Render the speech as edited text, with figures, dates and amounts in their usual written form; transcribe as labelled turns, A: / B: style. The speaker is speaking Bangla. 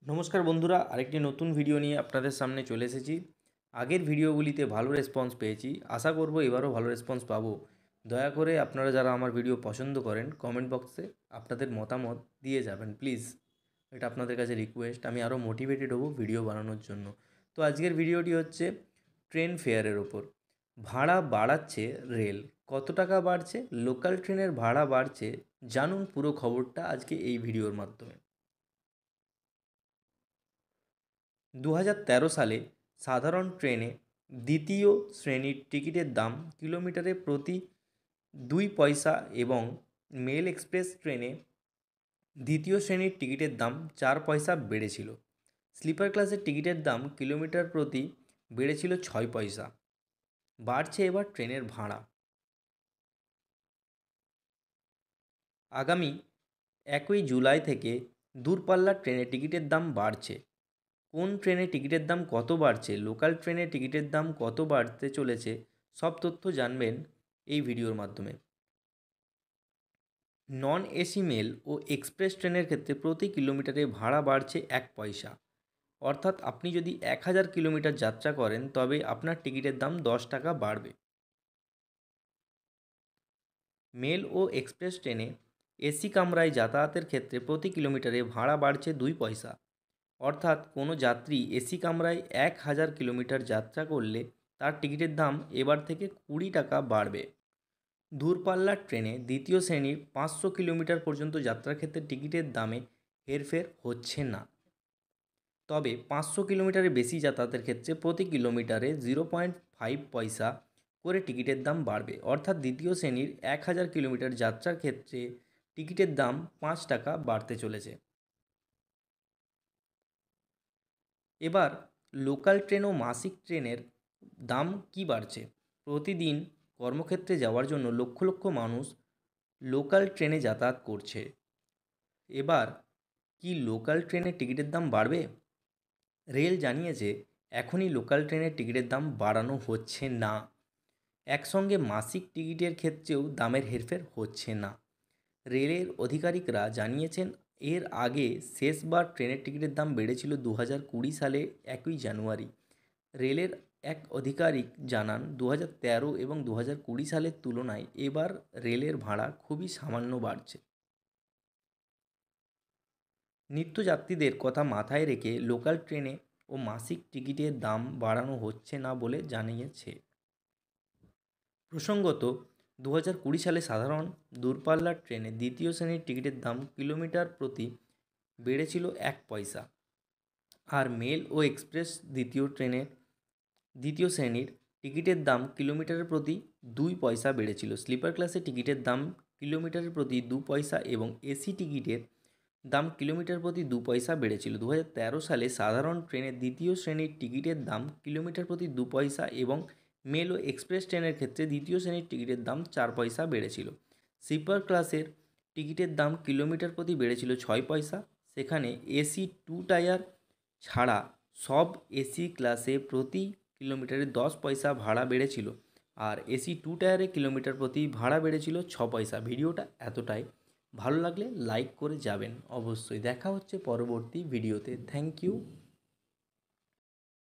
A: নমস্কার বন্ধুরা, আরেকটি নতুন ভিডিও নিয়ে আপনাদের সামনে চলে এসেছি। আগের ভিডিওগুলিতে ভালো রেসপন্স পেয়েছি, আশা করব এবারও ভালো রেসপন্স পাবো। দয়া করে আপনারা যারা আমার ভিডিও পছন্দ করেন কমেন্ট বক্সে আপনাদের মতামত দিয়ে যাবেন প্লিজ। এটা আপনাদের কাছে রিকোয়েস্ট, আমি আরও মোটিভেটেড হব ভিডিও বানানোর জন্য। তো আজকের ভিডিওটি হচ্ছে ট্রেন ফেয়ারের ওপর। ভাড়া বাড়াচ্ছে রেল, কত টাকা বাড়ছে? লোকাল ট্রেনের ভাড়া বাড়ছে, জানুন পুরো খবরটা আজকে এই ভিডিওর মাধ্যমে। 2013 সালে সাধারণ ট্রেনে দ্বিতীয় শ্রেণীর টিকিটের দাম কিলোমিটারে প্রতি 2 পয়সা এবং মেল এক্সপ্রেস ট্রেনে দ্বিতীয় শ্রেণীর টিকিটের দাম 4 পয়সা বেড়েছিল। স্লিপার ক্লাসের টিকিটের দাম কিলোমিটার প্রতি বেড়েছিল 6 পয়সা। বাড়ছে এবার ট্রেনের ভাড়া। আগামী 1 জুলাই থেকে দূরপাল্লার ট্রেনের টিকিটের দাম বাড়ছে। কোন ট্রেনের টিকিটের দাম কত বাড়ছে, লোকাল ট্রেনের টিকিটের দাম কত বাড়তে চলেছে, সব তথ্য জানবেন এই ভিডিওর মাধ্যমে। নন এসি মেল ও এক্সপ্রেস ট্রেনের ক্ষেত্রে প্রতি কিলোমিটারে ভাড়া বাড়ছে 1 পয়সা। অর্থাৎ আপনি যদি 1000 কিলোমিটার যাত্রা করেন তবে আপনার টিকিটের দাম 10 টাকা বাড়বে। মেল ও এক্সপ্রেস ট্রেনে এসি কামরায় যাতায়াতের ক্ষেত্রে প্রতি কিলোমিটারে ভাড়া বাড়ছে 2 পয়সা। অর্থাৎ কোনো যাত্রী এসি কামরায় 1000 কিলোমিটার যাত্রা করলে তার টিকিটের দাম এবার থেকে 20 টাকা বাড়বে। দূরপাল্লার ট্রেনে দ্বিতীয় শ্রেণীর 500 কিলোমিটার পর্যন্ত যাত্রার ক্ষেত্রে টিকিটের দামে হেরফের হচ্ছে না। তবে 500 কিলোমিটারের বেশি যাতায়াতের ক্ষেত্রে প্রতি কিলোমিটারে 0.5 পয়সা করে টিকিটের দাম বাড়বে। অর্থাৎ দ্বিতীয় শ্রেণীর 1000 কিলোমিটার যাত্রার ক্ষেত্রে টিকিটের দাম 5 টাকা বাড়তে চলেছে। এবার লোকাল ট্রেন ও মাসিক ট্রেনের দাম কি বাড়ছে? প্রতিদিন কর্মক্ষেত্রে যাওয়ার জন্য লক্ষ লক্ষ মানুষ লোকাল ট্রেনে যাতায়াত করছে। এবার কি লোকাল ট্রেনের টিকিটের দাম বাড়বে? রেল জানিয়েছে এখনই লোকাল ট্রেনের টিকিটের দাম বাড়ানো হচ্ছে না। একসঙ্গে মাসিক টিকিটের ক্ষেত্রেও দামের হেরফের হচ্ছে না। রেলের আধিকারিকরা জানিয়েছেন এর আগে শেষবার ট্রেনের টিকিটের দাম বেড়েছিল 2020 সালে 1 জানুয়ারি। রেলের এক আধিকারিক জানান 2013 এবং 2020 সালের তুলনায় এবার রেলের ভাড়া খুবই সামান্য বাড়ছে। নিত্যযাত্রীদের কথা মাথায় রেখে লোকাল ট্রেনে ও মাসিক টিকিটের দাম বাড়ানো হচ্ছে না বলে জানিয়েছে। প্রসঙ্গত 2020 সালে সাধারণ দূরপাল্লার ট্রেনে দ্বিতীয় শ্রেণীর টিকিটের দাম কিলোমিটার প্রতি বেড়েছিল 1 পয়সা, আর মেল ও এক্সপ্রেস দ্বিতীয় শ্রেণীর টিকিটের দাম কিলোমিটারের প্রতি 2 পয়সা বেড়েছিল। স্লিপার ক্লাসের টিকিটের দাম কিলোমিটারের প্রতি 2 পয়সা এবং এসি টিকিটের দাম কিলোমিটার প্রতি 2 পয়সা বেড়েছিল। 2013 সালে সাধারণ ট্রেনের দ্বিতীয় শ্রেণীর টিকিটের দাম কিলোমিটার প্রতি 2 পয়সা এবং মেল ও এক্সপ্রেস ট্রেনের ক্ষেত্রে দ্বিতীয় শ্রেণীর টিকিটের দাম 4 পয়সা বেড়েছিল। স্লিপার ক্লাসের টিকিটের দাম কিলোমিটার প্রতি বেড়েছিল 6 পয়সা। সেখানে এসি 2 টায়ার ছাড়া সব এসি ক্লাসে প্রতি কিলোমিটারে 10 পয়সা ভাড়া বেড়েছিল, আর এসি 2 টায়ারে কিলোমিটার প্রতি ভাড়া বেড়েছিল 6 পয়সা। ভিডিওটা এতটাই, ভালো লাগলে লাইক করে যাবেন অবশ্যই। দেখা হচ্ছে পরবর্তী ভিডিওতে। Thank you.